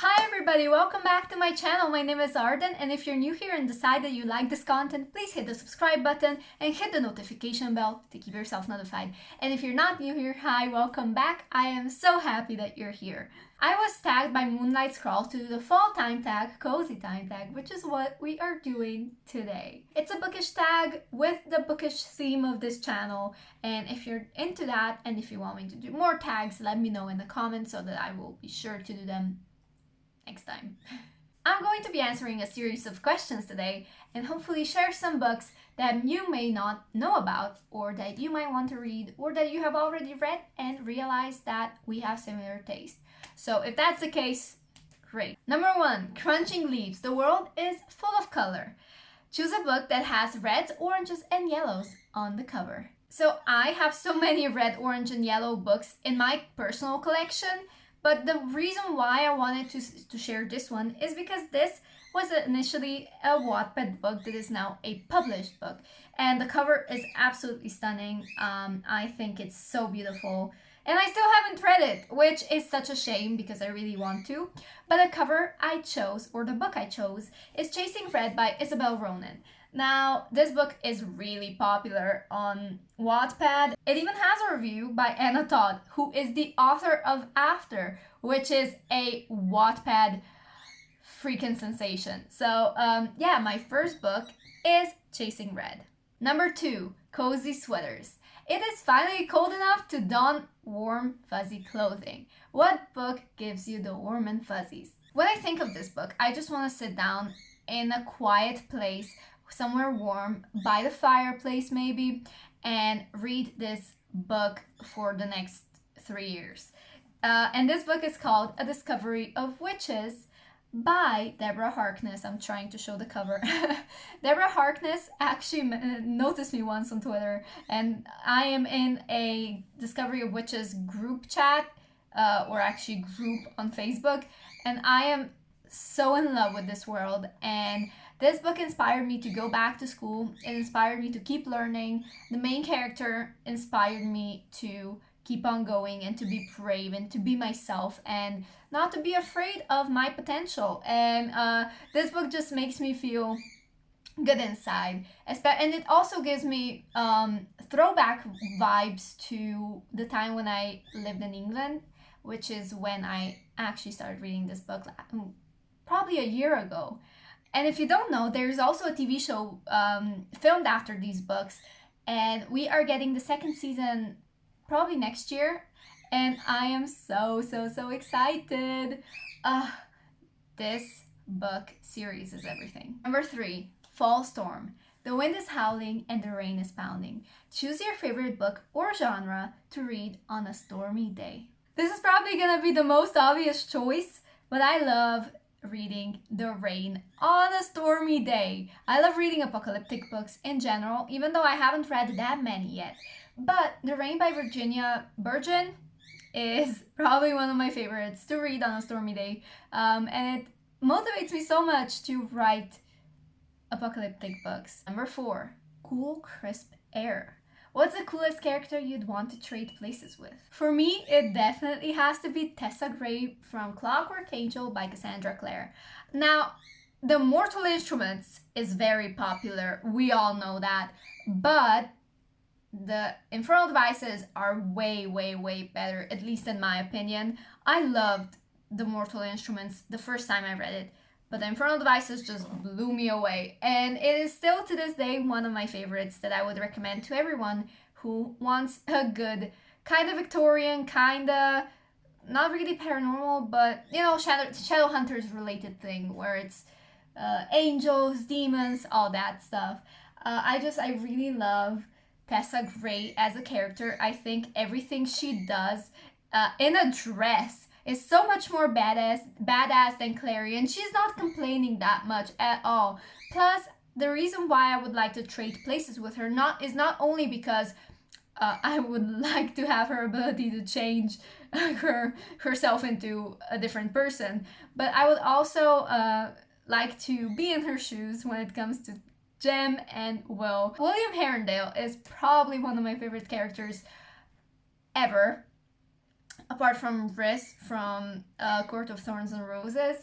Hi everybody, welcome back to my channel. My name is Arden, and if you're new here and decide that you like this content, please hit the subscribe button and hit the notification bell to keep yourself notified. And if you're not new here, hi, welcome back. I am so happy that you're here. I was tagged by Moonlight Scrawl to do the fall time tag, cozy time tag, which is what we are doing today. It's a bookish tag with the bookish theme of this channel, and if you're into that and if you want me to do more tags, let me know in the comments so that I will be sure to do them next time. I'm going to be answering a series of questions today and hopefully share some books that you may not know about or that you might want to read or that you have already read and realize that we have similar taste. So if that's the case, great. Number 1, Crunching Leaves. The world is full of color. Choose a book that has reds, oranges, and yellows on the cover. So I have so many red, orange, and yellow books in my personal collection. But the reason why I wanted to share this one is because this was initially a Wattpad book that is now a published book. And the cover is absolutely stunning. I think it's so beautiful. And I still haven't read it, which is such a shame because I really want to. But the cover I chose, or the book I chose, is Chasing Red by Isabel Ronan. Now, this book is really popular on Wattpad. It even has a review by Anna Todd, who is the author of After, which is a Wattpad freaking sensation. So, yeah, my first book is Chasing Red. Number 2, Cozy Sweaters. It is finally cold enough to don warm, fuzzy clothing. What book gives you the warm and fuzzies? When I think of this book, I just want to sit down in a quiet place, somewhere warm, by the fireplace maybe, and read this book for the next 3 years. And this book is called A Discovery of Witches by Deborah Harkness. I'm trying to show the cover. Deborah Harkness actually noticed me once on Twitter, and I am in a Discovery of Witches group chat, or actually group on Facebook, and I am so in love with this world, and this book inspired me to go back to school. It inspired me to keep learning. The main character inspired me to keep on going and to be brave and to be myself and not to be afraid of my potential. And this book just makes me feel good inside. And it also gives me throwback vibes to the time when I lived in England, which is when I actually started reading this book probably a year ago. And if you don't know, there's also a TV show filmed after these books, and we are getting the second season probably next year, and I am so excited. This book series is everything. Number 3, Fall Storm. The wind is howling and the rain is pounding. Choose your favorite book or genre to read on a stormy day. This is probably gonna be the most obvious choice, but I love reading the rain on a stormy day. I love reading apocalyptic books in general, even though I haven't read that many yet. But The Rain by Virginia Burgeon is probably one of my favorites to read on a stormy day. And it motivates me so much to write apocalyptic books. Number 4, Cool Crisp Air. What's the coolest character you'd want to trade places with? For me, it definitely has to be Tessa Gray from Clockwork Angel by Cassandra Clare. Now, the Mortal Instruments is very popular, we all know that, but the Infernal Devices are way better, at least in my opinion. I loved the Mortal Instruments the first time I read it, but the Infernal Devices just blew me away. And it is still to this day one of my favorites that I would recommend to everyone who wants a good, kind of Victorian, kind of, not really paranormal, but, you know, Shadowhunters related thing where it's angels, demons, all that stuff. I really love Tessa Gray as a character. I think everything she does in a dress is so much more badass than Clary, and she's not complaining that much at all. Plus, the reason why I would like to trade places with her is not only because I would like to have her ability to change herself into a different person, but I would also like to be in her shoes when it comes to Jem and Will. William Herondale is probably one of my favorite characters ever. apart from Riz from Court of Thorns and Roses.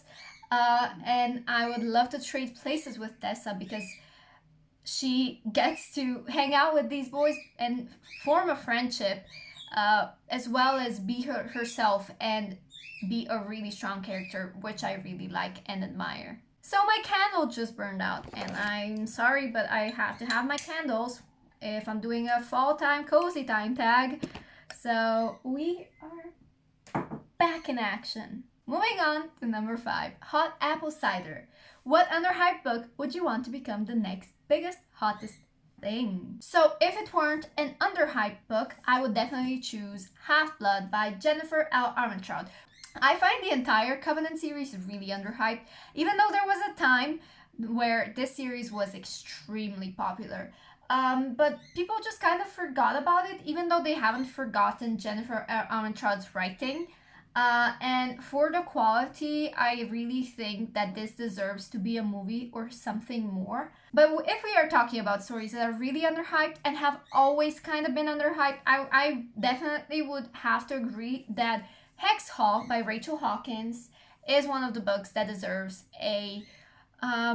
And I would love to trade places with Tessa because she gets to hang out with these boys and form a friendship, as well as be herself and be a really strong character, which I really like and admire. So my candle just burned out, and I'm sorry, but I have to have my candles if I'm doing a fall time, cozy time tag. So we are back in action. Moving on to number 5, Hot Apple Cider. What underhyped book would you want to become the next biggest, hottest thing? So if it weren't an underhyped book, I would definitely choose Half-Blood by Jennifer L. Armentrout. I find the entire Covenant series really underhyped, even though there was a time where this series was extremely popular. But people just kind of forgot about it, even though they haven't forgotten Jennifer Armentrout's writing. And for the quality, I really think that this deserves to be a movie or something more. But if we are talking about stories that are really underhyped and have always kind of been underhyped, I definitely would have to agree that Hex Hall by Rachel Hawkins is one of the books that deserves a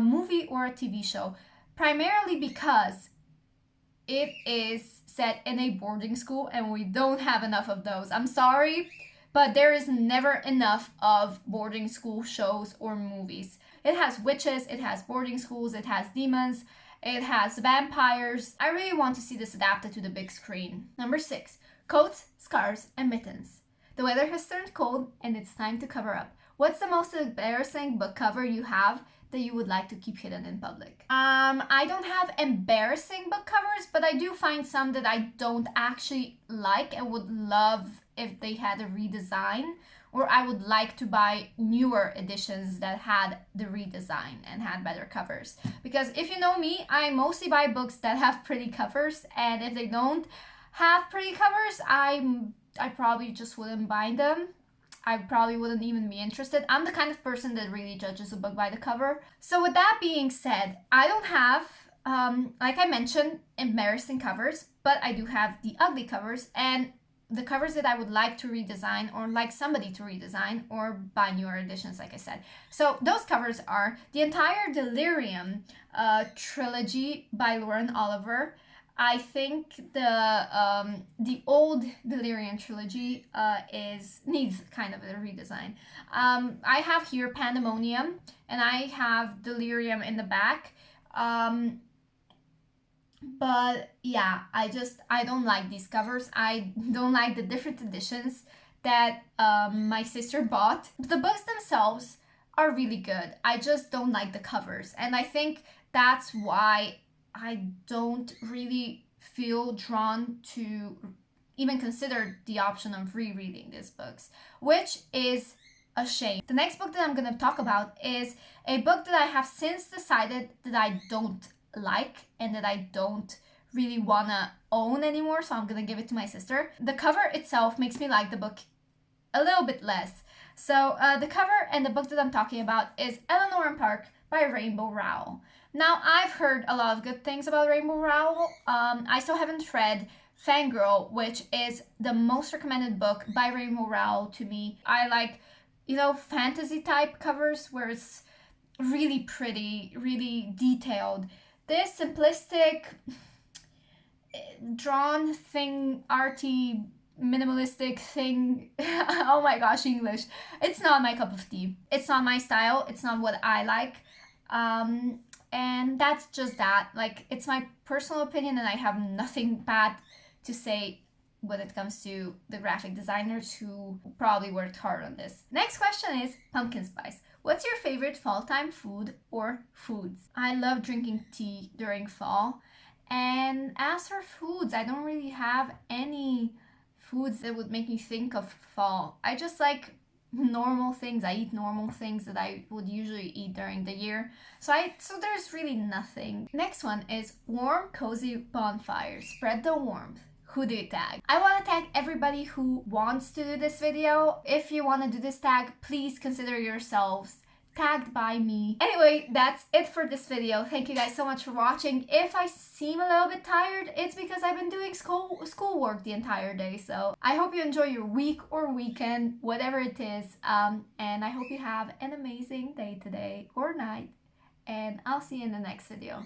movie or a TV show, primarily because it is set in a boarding school and we don't have enough of those. I'm sorry, but there is never enough of boarding school shows or movies. It has witches, it has boarding schools, it has demons, it has vampires. I really want to see this adapted to the big screen. Number 6, Coats, Scarves, and Mittens. The weather has turned cold and it's time to cover up. What's the most embarrassing book cover you have that you would like to keep hidden in public? I don't have embarrassing book covers, but I do find some that I don't actually like and would love if they had a redesign, or I would like to buy newer editions that had the redesign and had better covers. Because if you know me, I mostly buy books that have pretty covers, and if they don't have pretty covers, I probably just wouldn't buy them. I probably wouldn't even be interested. I'm the kind of person that really judges a book by the cover. So with that being said, I don't have, like I mentioned, embarrassing covers, but I do have the ugly covers and the covers that I would like to redesign or like somebody to redesign or buy newer editions, like I said. So those covers are the entire Delirium trilogy by Lauren Oliver. I think the old Delirium trilogy needs kind of a redesign. I have here Pandemonium, and I have Delirium in the back. But yeah, I don't like these covers. I don't like the different editions that my sister bought. The books themselves are really good. I just don't like the covers, and I think that's why I don't really feel drawn to even consider the option of rereading these books, which is a shame. The next book that I'm going to talk about is a book that I have since decided that I don't like and that I don't really want to own anymore, so I'm going to give it to my sister. The cover itself makes me like the book a little bit less. So the cover and the book that I'm talking about is Eleanor and Park by Rainbow Rowell. Now, I've heard a lot of good things about Rainbow Rowell. I still haven't read Fangirl, which is the most recommended book by Rainbow Rowell to me. I like, fantasy type covers where it's really pretty, really detailed. This simplistic, drawn thing, arty, minimalistic thing, oh my gosh, English. It's not my cup of tea. It's not my style. It's not what I like. And that's just that. Like, it's my personal opinion, and I have nothing bad to say when it comes to the graphic designers who probably worked hard on this. Next question is pumpkin spice. What's your favorite fall time food or foods? I love drinking tea during fall. And as for foods, I don't really have any foods that would make me think of fall. I just like normal things. I eat normal things that I would usually eat during the year. So there's really nothing. Next one is warm, cozy bonfire. Spread the warmth. Who do you tag? I want to tag everybody who wants to do this video. If you want to do this tag, please consider yourselves tagged by me. Anyway, that's it for this video. Thank you guys so much for watching. If I seem a little bit tired, it's because I've been doing schoolwork the entire day. So I hope you enjoy your week or weekend, whatever it is. And I hope you have an amazing day today or night. And I'll see you in the next video.